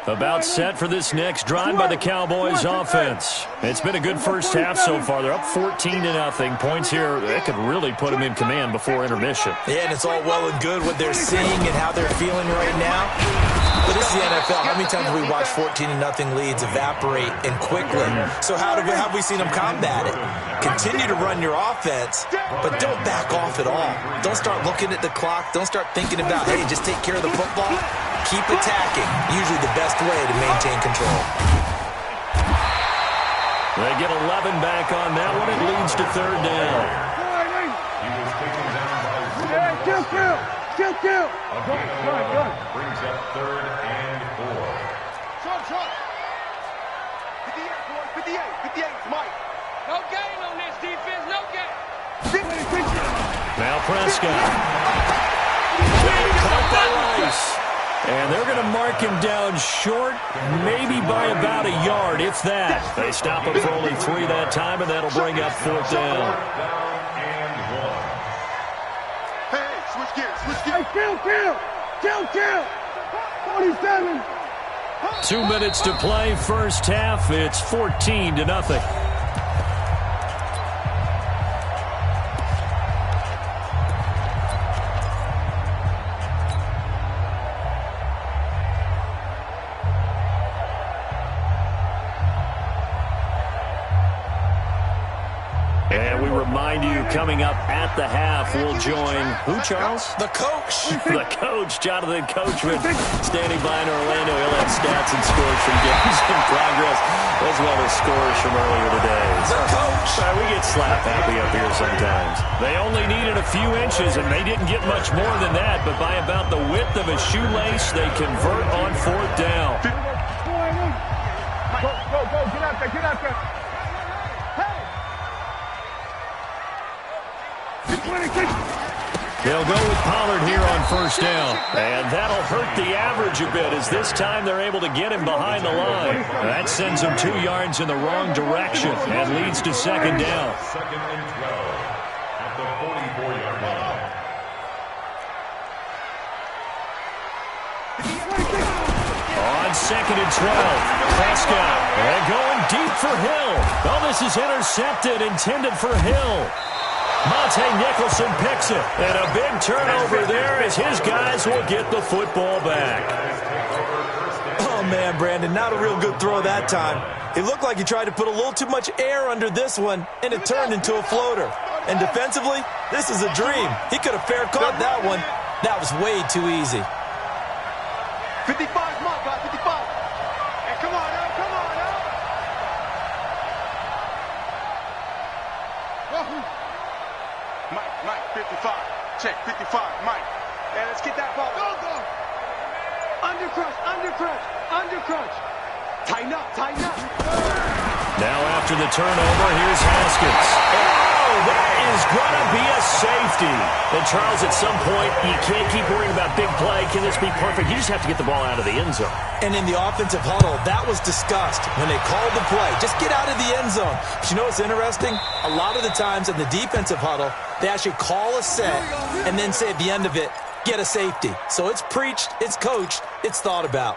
About set for this next drive by the Cowboys offense. It's been a good first half so far. They're up 14-0. Points here, that could really put them in command before intermission. Yeah, and it's all well and good what they're seeing and how they're feeling right now. But this is the NFL. How many times have we watched 14-0 leads evaporate and quickly? So how have we seen them combat it? Continue to run your offense, but don't back off at all. Don't start looking at the clock. Don't start thinking about, hey, just take care of the football. Keep attacking. Usually the best way to maintain control. They get 11 back on that one. It leads to third down. Kill. Brings up 3rd and 4. Short. 58, Mike. No gain on this defense, no gain. Now Prescott. Caught by Rice. And they're going to mark him down short, maybe by about a yard, if that. They stop him for only 3 that time, and that'll bring up 4th down. Hey, switch gears. Kill. 47. 2 minutes to play, first half. It's 14-0. And we remind you, coming up at the half, we'll join who, Charles? The coach. The coach, Jonathan Coachman, standing by in Orlando. He'll have stats and scores from games in progress, as well as scores from earlier today. The coach. We get slap happy up here sometimes. They only needed a few inches, and they didn't get much more than that, but by about the width of a shoelace, they convert on 4th down. Go, get out there. They'll go with Pollard here on 1st down. And that'll hurt the average a bit, as this time they're able to get him behind the line. That sends him 2 yards in the wrong direction and leads to 2nd down. 2nd and 12 at the 44-yard line. On 2nd and 12, Prescott. And going deep for Hill. Oh, this is intercepted, intended for Hill. Monte Nicholson picks it. And a big turnover there as his guys will get the football back. Oh, man, Brandon, not a real good throw that time. It looked like he tried to put a little too much air under this one, and it turned into a floater. And defensively, this is a dream. He could have fair caught that one. That was way too easy. 55, Mike, guys, 55. Hey, come on, now. Mike, 55. Check, 55, Mike. Hey, let's get that ball. Go. Undercrunch. Tighten up. Now after the turnover, here's Haskins. Oh, that is going to be a safety. And Charles, at some point, you can't keep worrying about big play. Can this be perfect? You just have to get the ball out of the end zone. And in the offensive huddle, that was discussed when they called the play. Just get out of the end zone. But you know what's interesting? A lot of the times in the defensive huddle, they actually call a set and then say at the end of it, get a safety. So it's preached, it's coached, it's thought about.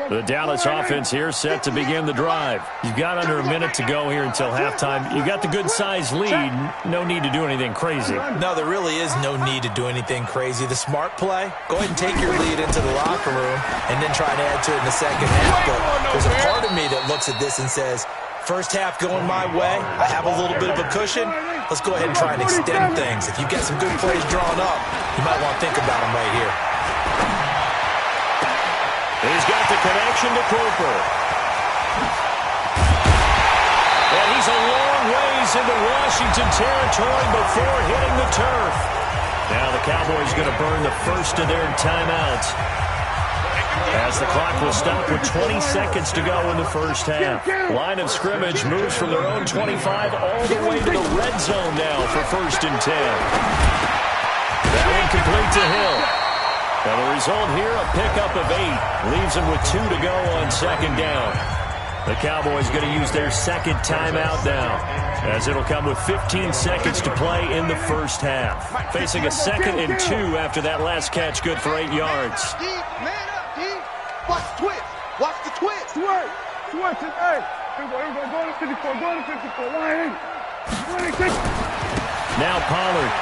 The Dallas offense here set to begin the drive. You've got under a minute to go here until halftime. You got the good-sized lead. No need to do anything crazy. No, there really is no need to do anything crazy. The smart play, go ahead and take your lead into the locker room and then try to add to it in the second half. But there's a part of me that looks at this and says, first half going my way, I have a little bit of a cushion. Let's go ahead and try and extend things. If you get some good plays drawn up, you might want to think about them right here. He's got the connection to Cooper. And he's a long ways into Washington territory before hitting the turf. Now the Cowboys going to burn the first of their timeouts, as the clock will stop with 20 seconds to go in the first half. Line of scrimmage moves from their own 25 all the way to the red zone now for 1st and 10. That one complete to Hill. Now the result here, a pickup of 8. Leaves him with 2 to go on 2nd down. The Cowboys going to use their second timeout now, as it'll come with 15 seconds to play in the first half. Facing a 2nd and 2 after that last catch, good for 8 yards. Man up, D. Watch the twist. Watch the twist. Twist. Hey. Here we go. Go to 54. Go to 54. 180. Now Pollard.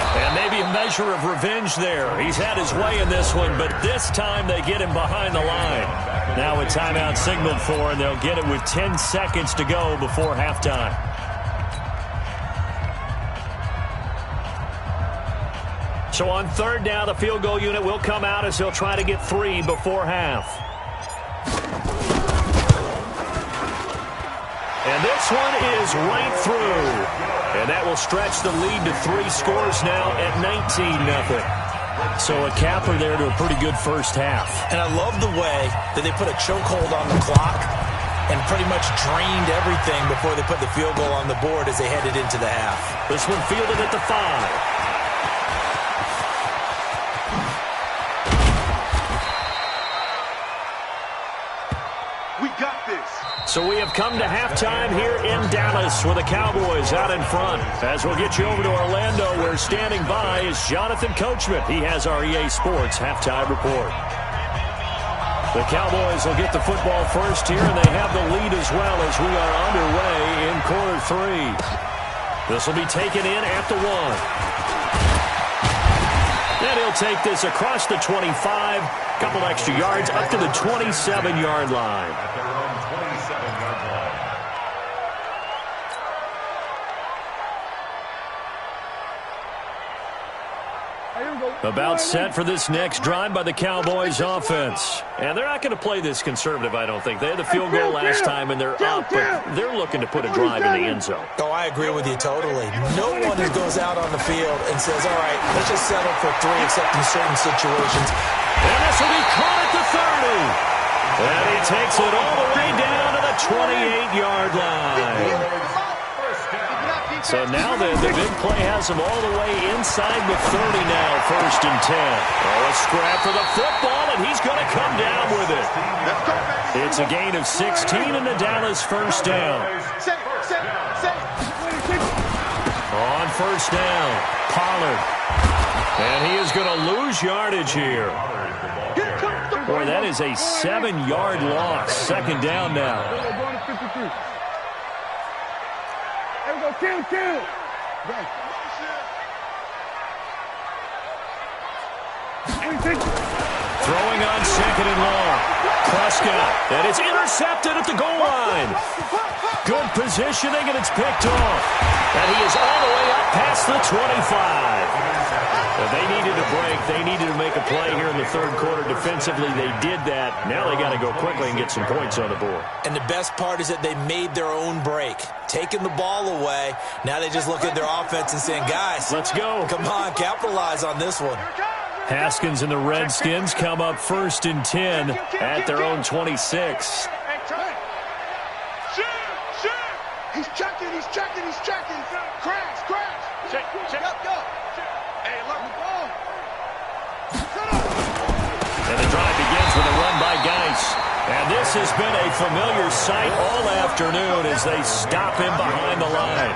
And maybe a measure of revenge there. He's had his way in this one, but this time they get him behind the line. Now a timeout signaled for, and they'll get it with 10 seconds to go before halftime. So on 3rd down, the field goal unit will come out as he'll try to get 3 before half. And this one is right through. And that will stretch the lead to 3 scores now at 19-0. So a capper there to a pretty good first half. And I love the way that they put a chokehold on the clock and pretty much drained everything before they put the field goal on the board as they headed into the half. This one fielded at the 5. So we have come to halftime here in Dallas with the Cowboys out in front. As we'll get you over to Orlando, where standing by is Jonathan Coachman. He has our EA Sports halftime report. The Cowboys will get the football first here, and they have the lead as well as we are underway in quarter 3. This will be taken in at the 1. And he'll take this across the 25, couple extra yards up to the 27-yard line. About set for this next drive by the Cowboys offense. And they're not going to play this conservative, I don't think. They had the field goal last time, and they're up, but they're looking to put a drive in the end zone. Oh, I agree with you totally. No one goes out on the field and says, all right, let's just settle for 3 except in certain situations. And this will be caught at the 30. And he takes it all the way down to the 28-yard line. So now the big play has him all the way inside the 30 now, 1st and 10. Oh, a scrap for the football, and he's going to come down with it. It's a gain of 16 in the Dallas first down. On 1st down, Pollard. And he is going to lose yardage here. Boy, that is a 7-yard loss. 2nd down now. Kill. Throwing on 2nd and long. Prescott, and it's intercepted at the goal line. Good positioning, and it's picked off. And he is all the way up past the 25. They needed a break. They needed to make a play here in the 3rd quarter. Defensively, they did that. Now they got to go quickly and get some points on the board. And the best part is that they made their own break. Taking the ball away. Now they just look at their offense and saying, guys, let's go. Come on, capitalize on this one. Haskins and the Redskins come up 1st and 10 at their own 26. He's checking. Crash. Check. Go. Hey, look. And the drive begins with a run by Geis. And this has been a familiar sight all afternoon as they stop him behind the line.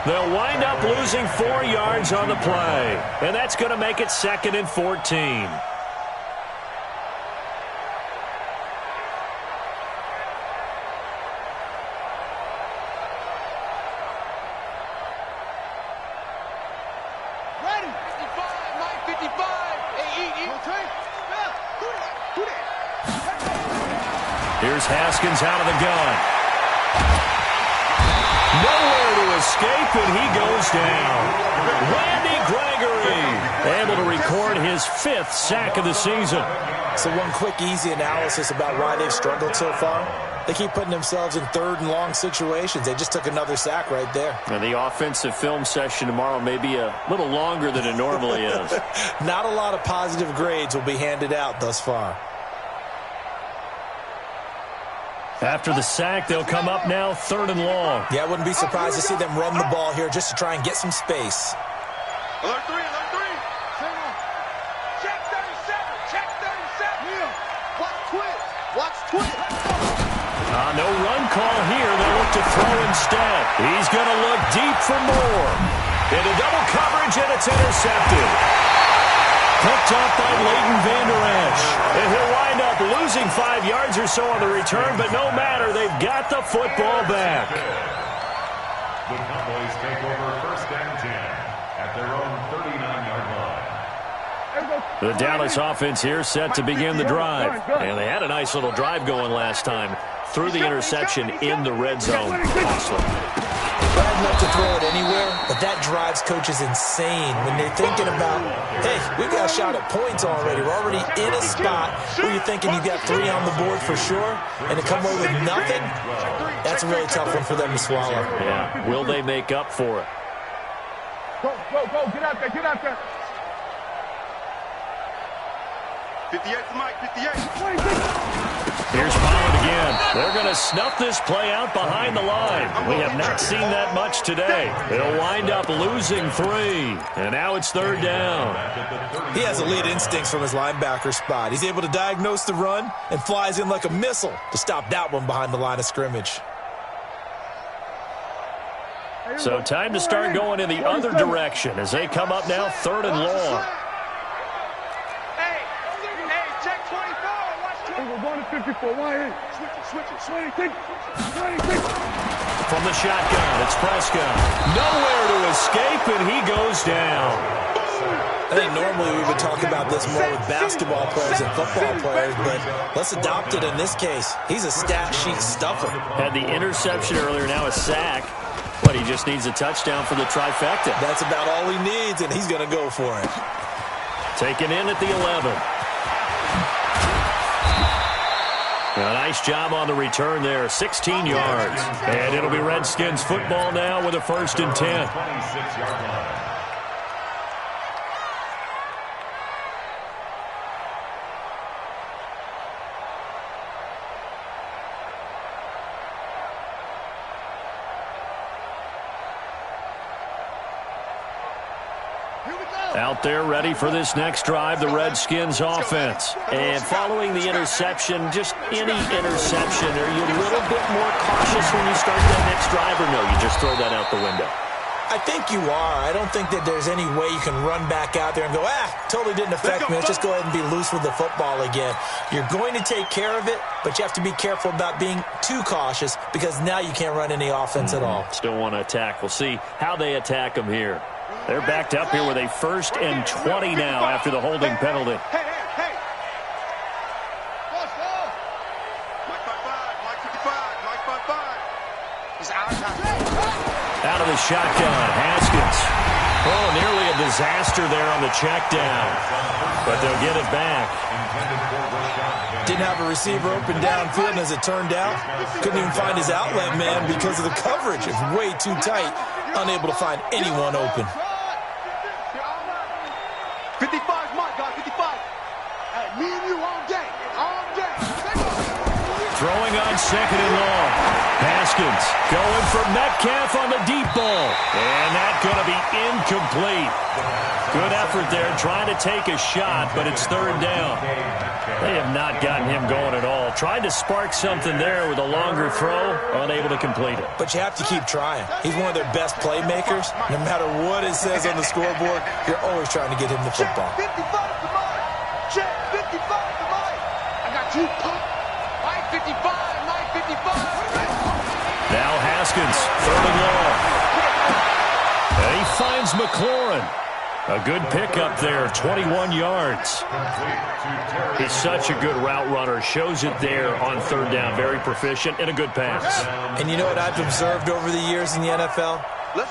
They'll wind up losing 4 yards on the play. And that's going to make it 2nd and 14. Here's Haskins out of the gun. Nowhere to escape, and he goes down. Randy Gregory able to record his 5th sack of the season. So one quick, easy analysis about why they've struggled so far. They keep putting themselves in 3rd and long situations. They just took another sack right there. And the offensive film session tomorrow may be a little longer than it normally is. Not a lot of positive grades will be handed out thus far. After the sack, they'll come up now 3rd and long. Yeah, I wouldn't be surprised to see them run the ball here just to try and get some space. Alert 3. Check 37. Watch twist. call here. They'll look to throw instead. He's going to look deep for more. Into double coverage, and it's intercepted. Picked up by Leighton Vander Esch. And he'll wind up losing 5 yards or so on the return, but no matter, they've got the football back. The Cowboys take over 1st and 10 at their own 39-yard line. The Dallas offense here set to begin the drive. And they had a nice little drive going last time. Threw the interception in the red zone. Costly. Bad enough to throw it anywhere, but that drives coaches insane when they're thinking about, hey, we've got a shot at points already. We're already in a spot where you're thinking you've got 3 on the board for sure, and to come away with nothing, that's a really tough one for them to swallow. Yeah, will they make up for it? Go, get out there, get out there. 58 to Mike, 58. Here's Pollard again. They're going to snuff this play out behind the line. We have not seen that much today. They'll wind up losing 3. And now it's 3rd down. He has elite instincts from his linebacker spot. He's able to diagnose the run and flies in like a missile to stop that one behind the line of scrimmage. So time to start going in the other direction as they come up now 3rd and long. We're going to 54. Switch it. 26. From the shotgun, it's Prescott. Nowhere to escape, and he goes down. I think normally we would talk about this more with basketball players and football players, but let's adopt it in this case. He's a stat sheet stuffer. Had the interception earlier, now a sack. But he just needs a touchdown for the trifecta. That's about all he needs, and he's going to go for it. Taken in at the 11. A nice job on the return there, 16 yards. And it'll be Redskins football now with a 1st and 10. 26-yard line. Out there ready for this next drive, the Redskins offense. And following the interception, just any interception, are you a little bit more cautious when you start that next drive, or no, you just throw that out the window? I think you are. I don't think that there's any way you can run back out there and go, totally didn't affect me. Let's just go ahead and be loose with the football again. You're going to take care of it, but you have to be careful about being too cautious because now you can't run any offense at all. Still want to attack. We'll see how they attack them here. They're backed up here with a 1st and 20 now after the holding penalty. Hey. Mike 55, Mike 55. He's out of time. Out of the shotgun, Haskins. Oh, nearly a disaster there on the check down. But they'll get it back. Didn't have a receiver open downfield, and as it turned out, couldn't even find his outlet man because of the coverage. It's way too tight, unable to find anyone open. 55's Mike, guys, 55. Hey, me and you all day. Throwing on 2nd and long. Haskins going for Metcalf on the deep ball. And that's going to be incomplete. Good effort there trying to take a shot, but it's 3rd down. They have not gotten him going at all. Tried to spark something there with a longer throw, unable to complete it. But you have to keep trying. He's one of their best playmakers. No matter what it says on the scoreboard, you're always trying to get him the football. 55 to Mike. Check 55 to Mike. I got you pumped. Mike 55, Mike 55. Now Haskins, 3rd and long. And he finds McLaurin. A good pickup there, 21 yards. He's such a good route runner. Shows it there on 3rd down. Very proficient and a good pass. And you know what I've observed over the years in the NFL?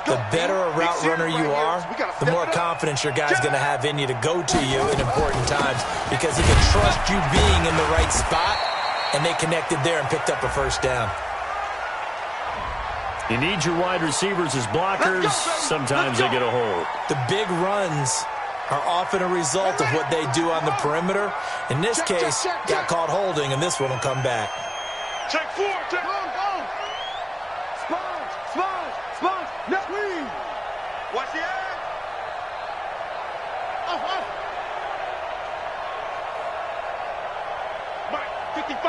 The better a route runner you are, the more confidence your guy's going to have in you to go to you in important times because he can trust you being in the right spot, and they connected there and picked up a 1st down. You need your wide receivers as blockers. Sometimes they get a hold. The big runs are often a result of what they do on the perimeter. In this case, got caught holding, and this one will come back. Check 4, check on. Sponge. Left wing. Watch the end. Mike, 55.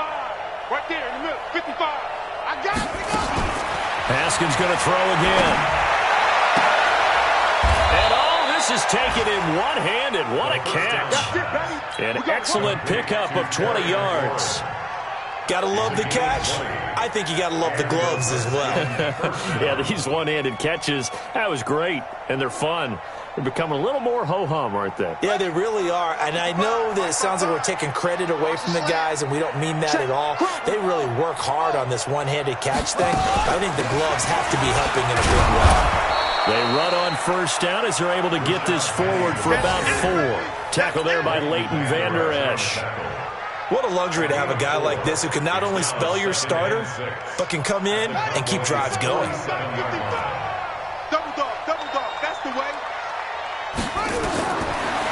Right there in the middle. 55. I got it. Haskins going to throw again. And this is taken in one-handed. What a catch. An excellent pickup of 20 yards. Gotta love the catch. I think you gotta love the gloves as well. Yeah, these one-handed catches, that was great, and they're fun. They're becoming a little more ho-hum, aren't they? Yeah, they really are. And I know that it sounds like we're taking credit away from the guys, and we don't mean that at all. They really work hard on this one-handed catch thing. I think the gloves have to be helping in a big way. They run on first down as they're able to get this forward for about 4. Tackle there by Leighton Vander Esch. What a luxury to have a guy like this who can not only spell your starter, but can come in and keep drives going. Double dog, that's the way.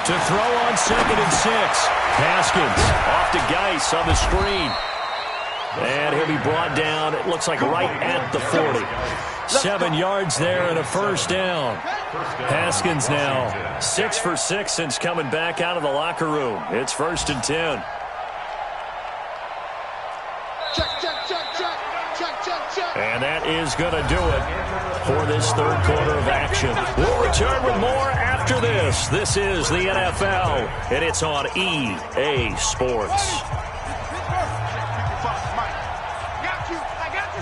To throw on 2nd and 6. Haskins off to Geis on the screen. And he'll be brought down, it looks like right at the 40. 7 yards there and a first down. Haskins now 6 for 6 since coming back out of the locker room. It's 1st and 10. And that is going to do it for this third quarter of action. We'll return with more after this. This is the NFL, and it's on EA Sports. I got you,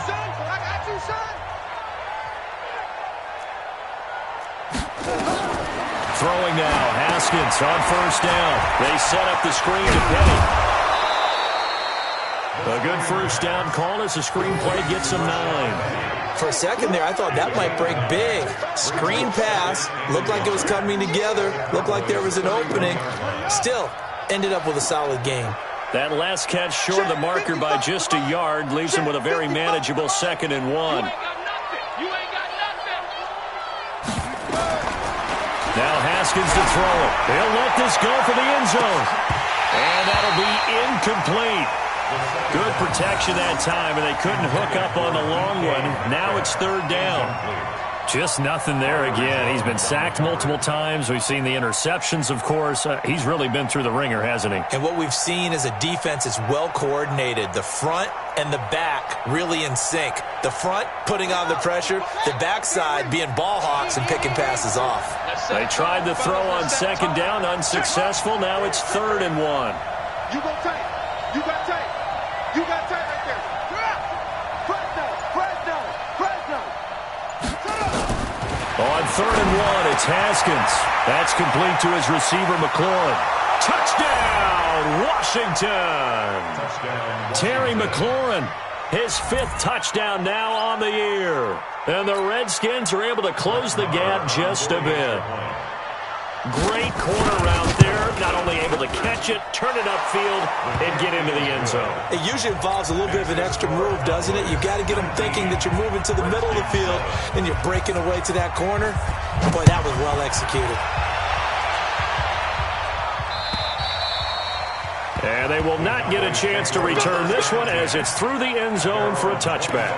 son. Throwing now, Haskins on first down. They set up the screen to Penny. A good first down call as the screenplay gets them 9. For a second there, I thought that might break big. Screen pass, looked like it was coming together, looked like there was an opening. Still, ended up with a solid game. That last catch short of the marker by just a yard leaves him with a very manageable 2nd and 1. You ain't got nothing. Now Haskins to throw it. They'll let this go for the end zone. And that'll be incomplete. Good protection that time, and they couldn't hook up on the long one. Now it's 3rd down. Just nothing there again. He's been sacked multiple times. We've seen the interceptions, of course. He's really been through the ringer, hasn't he? And what we've seen is a defense that's well coordinated. The front and the back really in sync. The front putting on the pressure, the backside being ball hawks and picking passes off. They tried to throw on 2nd down, unsuccessful. Now it's 3rd and 1. You gon' take. You got tape. You got tape right there. Fresno. On 3rd and 1, it's Haskins. That's complete to his receiver, McLaurin. Touchdown, Washington. Terry McLaurin, his 5th touchdown now on the year. And the Redskins are able to close the gap just a bit. Great corner route there. Not only able to catch it, turn it upfield, and get into the end zone. It usually involves a little bit of an extra move, doesn't it? You've got to get them thinking that you're moving to the middle of the field and you're breaking away to that corner. Boy, that was well executed. And they will not get a chance to return this one as it's through the end zone for a touchback.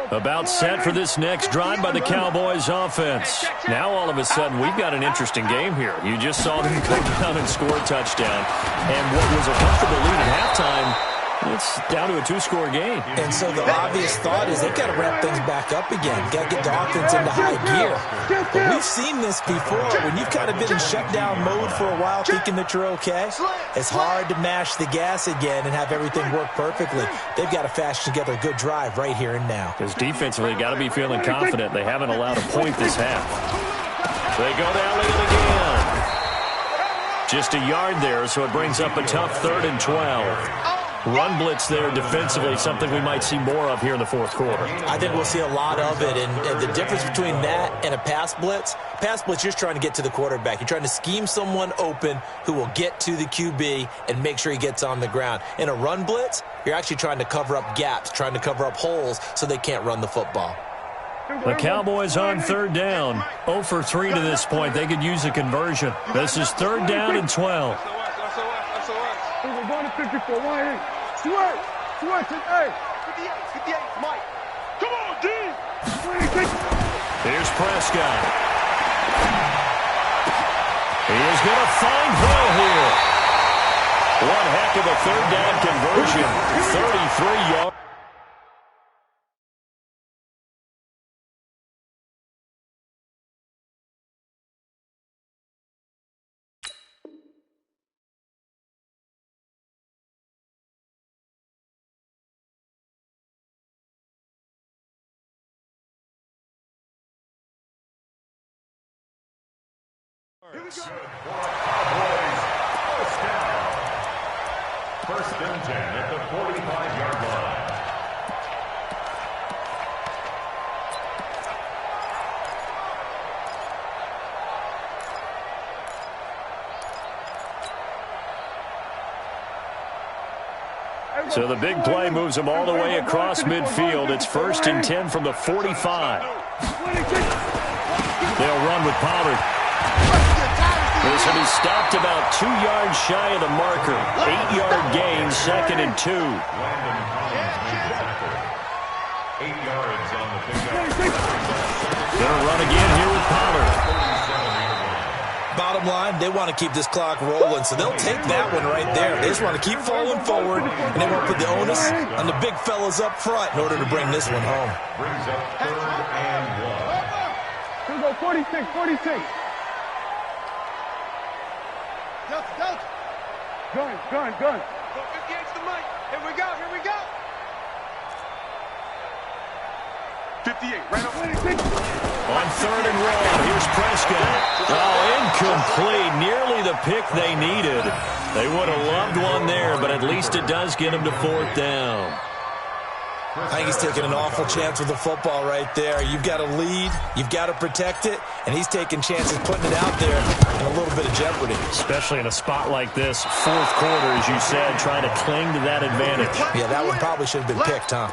About set for this next drive by the Cowboys offense. Now all of a sudden we've got an interesting game here. You just saw them go down and score a touchdown. And what was a comfortable lead at halftime, it's down to a 2-score game. And so the obvious thought is they've got to ramp things back up again. Got to get the offense into high gear. But we've seen this before. When you've kind of been in shutdown mode for a while thinking that you're okay, it's hard to mash the gas again and have everything work perfectly. They've got to fashion together a good drive right here and now. Because defensively, got to be feeling confident. They haven't allowed a point this half. They go down with it again. Just a yard there, so it brings up a tough 3rd and 12. Run blitz there defensively, something we might see more of here in the 4th quarter. I think we'll see a lot of it, and the difference between that and a pass blitz, you're just trying to get to the quarterback. You're trying to scheme someone open who will get to the QB and make sure he gets on the ground. In a run blitz, you're actually trying to cover up gaps, trying to cover up holes so they can't run the football. The Cowboys on 3rd down. 0 for 3 to this point. They could use a conversion. This is 3rd down and 12. We're going to 54. Why? Switch, hey. 58, Mike. Come on, D. Here's Prescott. He is going to find Hill here. One heck of a third down conversion. 33 yards. Cowboys, first down. First and 10 at the 45-yard line. So the big play moves them all the way across midfield. It's first and 10 from the 45. They'll run with Pollard. This will be stopped about 2 yards shy of the marker. 8-yard gain, second and 2. Landon Collins made the tackle. 8 yards on the pickup. Gonna run again here with Pollard. 37-yard line. Bottom line, they want to keep this clock rolling, so they'll take that one right there. They just want to keep falling forward, and they want to put the onus on the big fellas up front in order to bring this one home. Brings up third and 1. Here we go, 46, 46. Delta. Gun. Go 58's the mic. Here we go. 58, right up. 26. On third and long, here's Prescott. Oh, incomplete. Nearly the pick they needed. They would have loved one there, but at least it does get them to fourth down. I think he's taking an awful chance with the football right there. You've got to lead, you've got to protect it, and he's taking chances putting it out there in a little bit of jeopardy. Especially in a spot like this, fourth quarter, as you said, trying to cling to that advantage. Yeah, that one probably should have been picked, huh?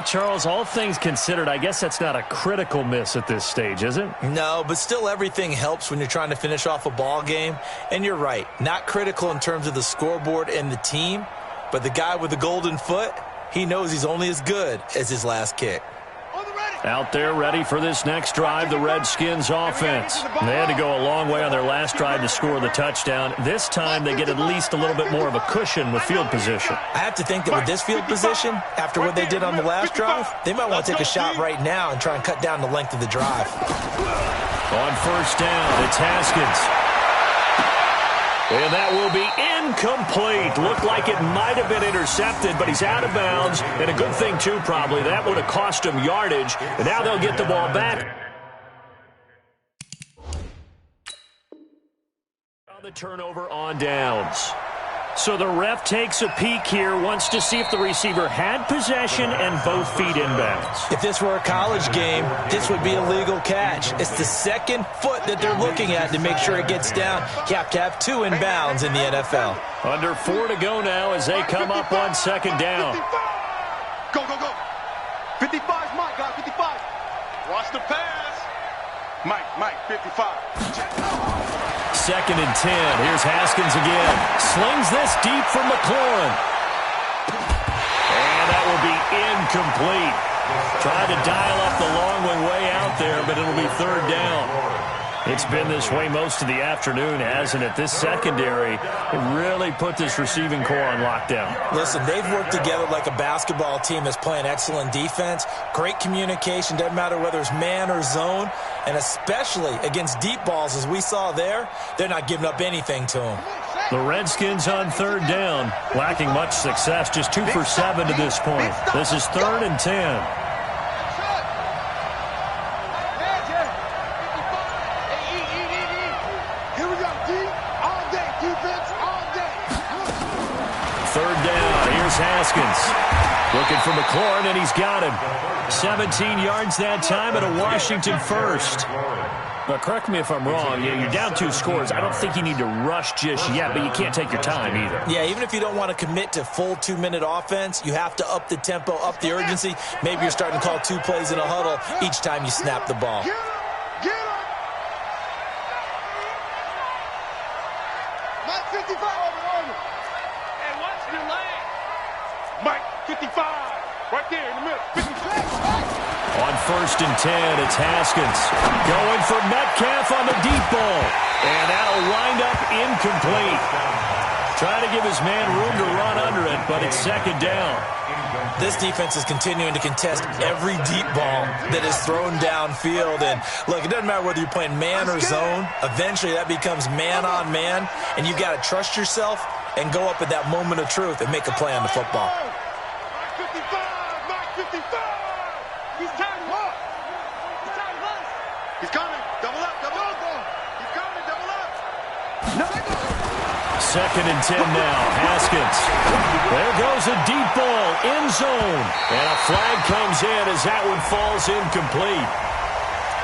Charles, all things considered, I guess that's not a critical miss at this stage, is it? No, but still everything helps when you're trying to finish off a ball game. And you're right, not critical in terms of the scoreboard and the team, but the guy with the golden foot, he knows he's only as good as his last kick. Out there ready for this next drive, the Redskins offense. They had to go a long way on their last drive to score the touchdown. This time they get at least a little bit more of a cushion with field position. I have to think that with this field position, after what they did on the last drive, they might want to take a shot right now and try and cut down the length of the drive. On first down, it's Haskins. And that will be incomplete. Looked like it might have been intercepted, but he's out of bounds. And a good thing, too, probably. That would have cost him yardage. And now they'll get the ball back. On the turnover on downs. So the ref takes a peek here, wants to see if the receiver had possession and both feet inbounds. If this were a college game, this would be a legal catch. It's the second foot that they're looking at to make sure it gets down. You have to have two inbounds in the NFL. Under 4 to go now as they come up on second down. Go. 55's Mike, guys, 55. Watch the pass. Mike, 55. Second and 10. Here's Haskins again. Slings this deep from McLaurin. And that will be incomplete. Tried to dial up the long one way out there, but it'll be third down. It's been this way most of the afternoon, hasn't it? This secondary really put this receiving core on lockdown. Listen, they've worked together like a basketball team that's playing excellent defense. Great communication, doesn't matter whether it's man or zone. And especially against deep balls, as we saw there, they're not giving up anything to them. The Redskins on third down, lacking much success, just 2 for 7 to this point. This is third and 10. Third down, here's Haskins. Looking for McLaurin, and he's got him. 17 yards that time at a Washington first. But correct me if I'm wrong, you're down 2 scores. I don't think you need to rush just yet, but you can't take your time either. Yeah, even if you don't want to commit to full 2-minute offense, you have to up the tempo, up the urgency. Maybe you're starting to call 2 plays in a huddle each time you snap the ball. Get him! Mike, 55 over. Hey, watch your lane. Mike, 55. Right there in the middle. 56. On first and 10. It's Haskins going for Metcalf on the deep ball. And that'll wind up incomplete. Trying to give his man room to run under it, but it's second down. This defense is continuing to contest every deep ball that is thrown downfield. And, look, it doesn't matter whether you're playing man or zone. Eventually, that becomes man-on-man, and you've got to trust yourself and go up at that moment of truth and make a play on the football. Mark 55! Mark 55! He's time to walk! He's time to run! He's coming! Double up! Double up! He's coming! Double up! No! Second and 10 now. Haskins. There goes a deep ball. End zone. And a flag comes in as that one falls incomplete.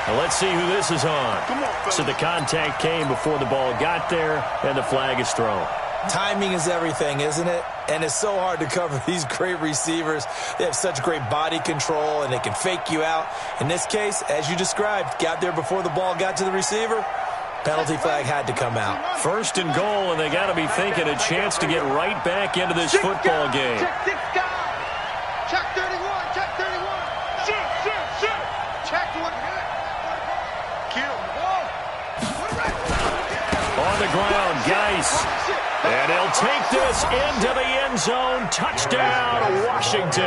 Now let's see who this is on. So the contact came before the ball got there, and the flag is thrown. Timing is everything, isn't it? And it's so hard to cover these great receivers. They have such great body control, and they can fake you out. In this case, as you described, got there before the ball got to the receiver. Penalty flag had to come out. First and goal, and they got to be thinking a chance to get right back into this football game. Check 6 guys! Check 31! Check 31! Shoot! Check 1. Kill. On the ground, Geis. And he'll take this into the end zone. Touchdown, Washington.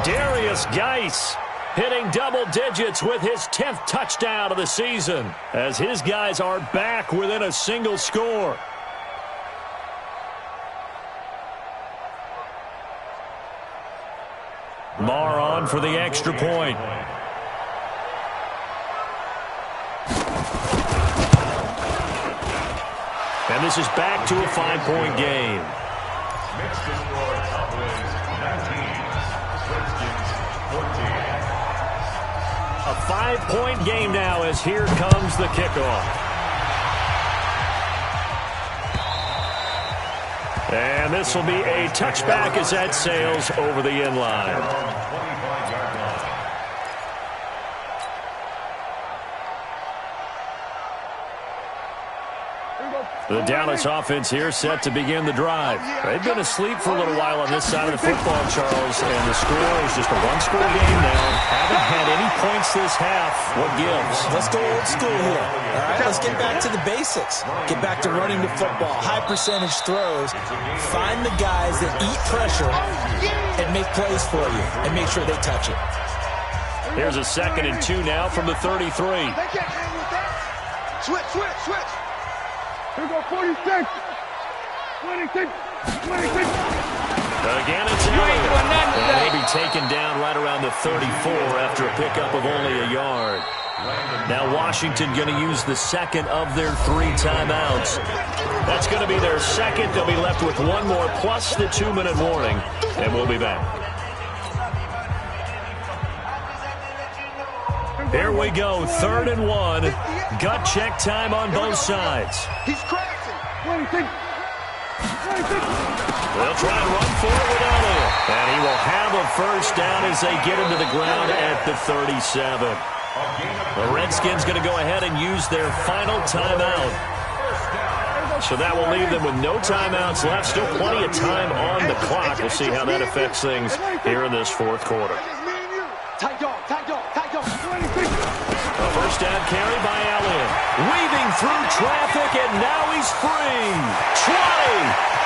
Darius Geis hitting double digits with his 10th touchdown of the season as his guys are back within a single score. Marr on for the extra point. And this is back to a 5-point game. Makes the score Cowboys 19, Redskins 14. A 5-point game now as here comes the kickoff. And this will be a touchback as that sails over the end line. 25-yard line. The Dallas offense here set to begin the drive. They've been asleep for a little while on this side of the football, Charles, and the score is just a one-score game now. Haven't had any points this half. What gives? Let's go old school here. All right, let's get back to the basics. Get back to running the football, high percentage throws. Find the guys that eat pressure and make plays for you and make sure they touch it. Here's a 2nd and 2 now from the 33. They can't hang with that. Switch. Here we go, 46. 26. Again, it's Elliott. And he'll be taken down right around the 34 after a pickup of only a yard. Now Washington going to use the second of their 3 timeouts. That's going to be their second. They'll be left with one more plus the 2-minute warning. And we'll be back. Here we go, 3rd and 1. Gut check time on both sides. He's crashing. 26. They'll try and run for it with Elliott. And he will have a first down as they get him to the ground at the 37. The Redskins going to go ahead and use their final timeout. So that will leave them with no timeouts left. Still plenty of time on the clock. We'll see how that affects things here in this 4th quarter. Tight dog. A first down carry by Elliott. Weaving through traffic, and now he's free. 20,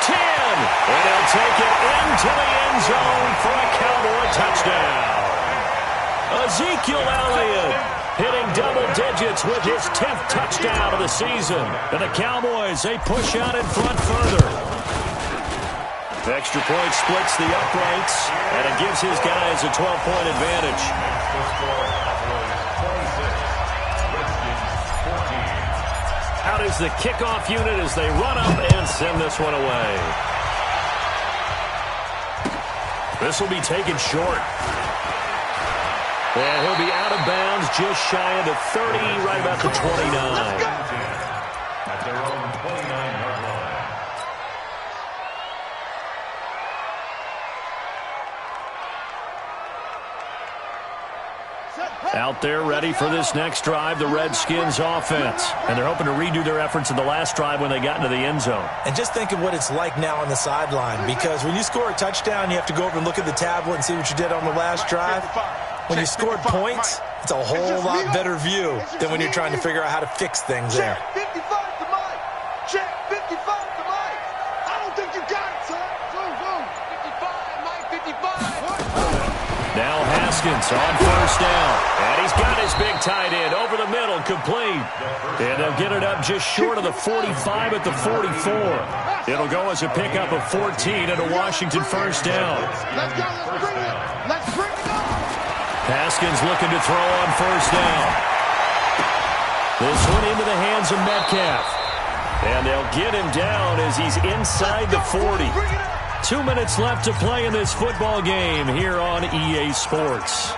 10, and he'll take it into the end zone for a Cowboy touchdown. Ezekiel Elliott hitting double digits with his 10th touchdown of the season. And the Cowboys, they push out in front further. Extra point splits the uprights, and it gives his guys a 12-point advantage. Out is the kickoff unit as they run up and send this one away. This will be taken short. And he'll be out of bounds just shy of the 30, right about the 29. At their own 29-yard line. Out there ready for this next drive, the Redskins offense. And they're hoping to redo their efforts in the last drive when they got into the end zone. And just think of what it's like now on the sideline, because when you score a touchdown, you have to go over and look at the tablet and see what you did on the last drive. When you scored points, it's a whole lot better view than when you're trying to figure out how to fix things there. Check 55 to Mike. Check 55 to Mike. I don't think you got it, son. Go. 55, Mike, 55. Now Haskins on first down. And he's got his big tight end over the middle, complete. And they'll get it up just short of the 45 at the 44. It'll go as a pickup of 14 and a Washington first down. Let's go. Let's bring it. Let's bring it up. Haskins looking to throw on first down. This one into the hands of Metcalf. And they'll get him down as he's inside the 40. 2 minutes left to play in this football game here on EA Sports.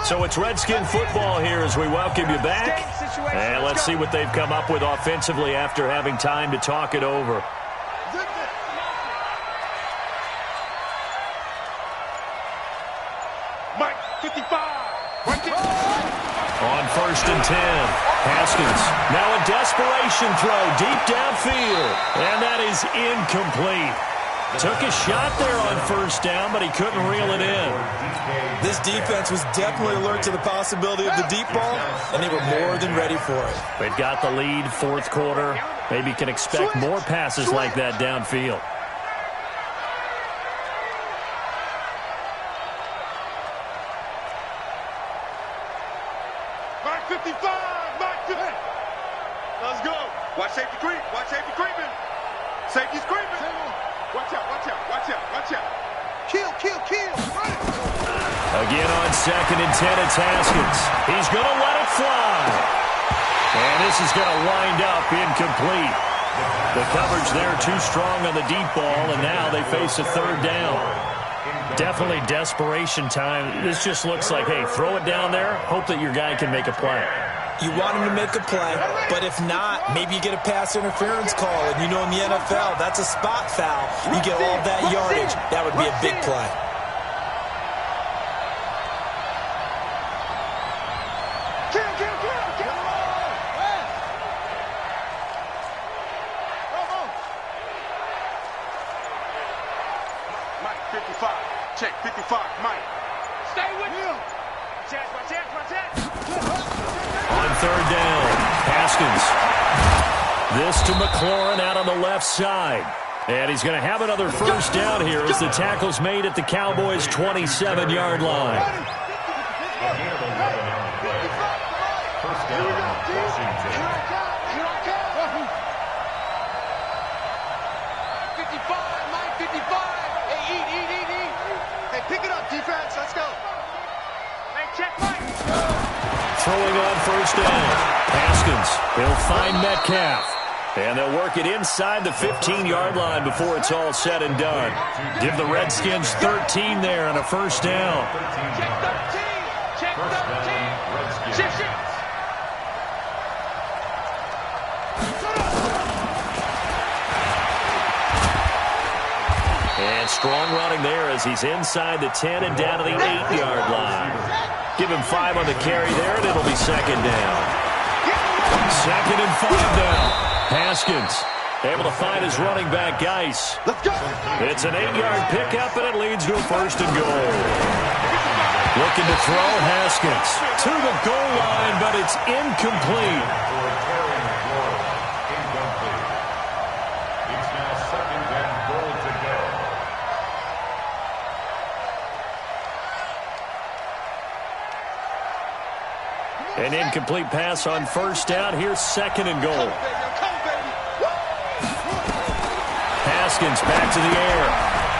So it's Redskin football here as we welcome you back. And let's see what they've come up with offensively after having time to talk it over. Mike, 55. On first and 10, Haskins. Now a desperation throw deep downfield. And that is incomplete. Took a shot there on first down, but he couldn't reel it in. This defense was definitely alert to the possibility of the deep ball, and they were more than ready for it. They've got the lead, fourth quarter. Maybe can expect more passes like that downfield. Mike 55. Mike 50. Let's go. Watch safety creep. Watch safety creeping. Safety's creeping. Watch out. Kill. Run it. Again on second and 10, it's Haskins. He's going to let it fly. And this is going to wind up incomplete. The coverage there too strong on the deep ball, and now they face a third down. Definitely desperation time. This just looks like, hey, throw it down there, hope that your guy can make a play. You want him to make a play, but if not, maybe you get a pass interference call, and you know in the NFL, that's a spot foul. You get all that yardage. That would be a big play. Mike 55. Check 55. Mike. Stay with him. Watch it. On third down, Haskins. This to McLaurin out on the left side. And he's going to have another first down here as the tackle's made at the Cowboys' 27-yard line. First down, Washington. 55. Mike 55. Hey, eat. Hey, pick it up, defense. Let's go. Hey, check Mike. Throwing on first down. Haskins. He'll find Metcalf. And they'll work it inside the 15-yard line before it's all said and done. Give the Redskins 13 there on a first down. Check 13. First down, Redskins. Shift. And strong running there as he's inside the 10 and down to the 8-yard line. Give him 5 on the carry there, and it'll be second down. Second and 5 now. Haskins able to find his running back, Geis. Let's go. It's an 8-yard pickup, and it leads to a first and goal. Looking to throw, Haskins to the goal line, but it's incomplete. Incomplete. It's now second and goal to go. An incomplete pass on first down. Here's second and goal. Haskins back to the air.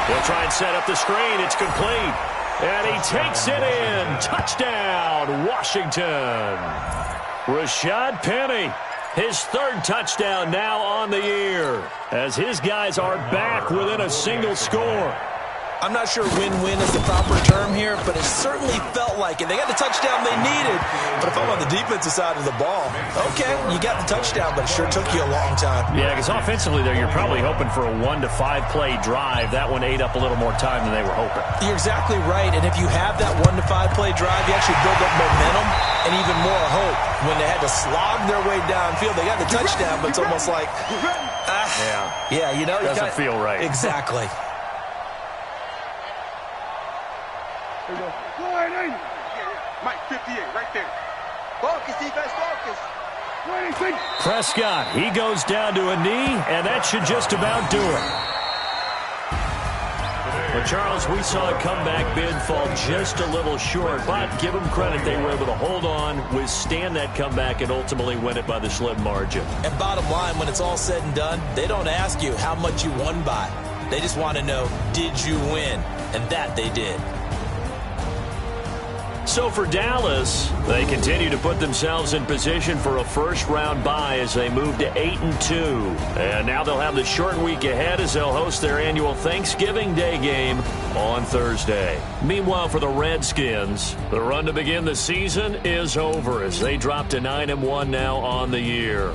He'll try and set up the screen. It's complete. And he takes it in. Touchdown, Washington. Rashad Penny, his third touchdown now on the year, as his guys are back within a single score. I'm not sure win-win is the proper term here, but it certainly felt like it. They got the touchdown they needed, but if I'm on the defensive side of the ball, okay, you got the touchdown, but it sure took you a long time. Yeah, because offensively there, you're probably hoping for a 1 to 5 play drive. That one ate up a little more time than they were hoping. You're exactly right, and if you have that 1 to 5 play drive, you actually build up momentum and even more hope. When they had to slog their way downfield, they got the touchdown, but it's almost like, yeah, you know, doesn't feel right. Exactly. Go ahead, ain't it? Yeah. Mike 58, right there. Focus, defense, focus. Prescott, he goes down to a knee, and that should just about do it. Well, Charles, we saw a comeback bid fall just a little short, but give them credit. They were able to hold on, withstand that comeback, and ultimately win it by the slim margin. And bottom line, when it's all said and done, they don't ask you how much you won by. They just want to know, did you win? And that they did. So for Dallas, they continue to put themselves in position for a first-round bye as they move to 8-2. And now they'll have the short week ahead as they'll host their annual Thanksgiving Day game on Thursday. Meanwhile, for the Redskins, the run to begin the season is over as they drop to 9-1 now on the year.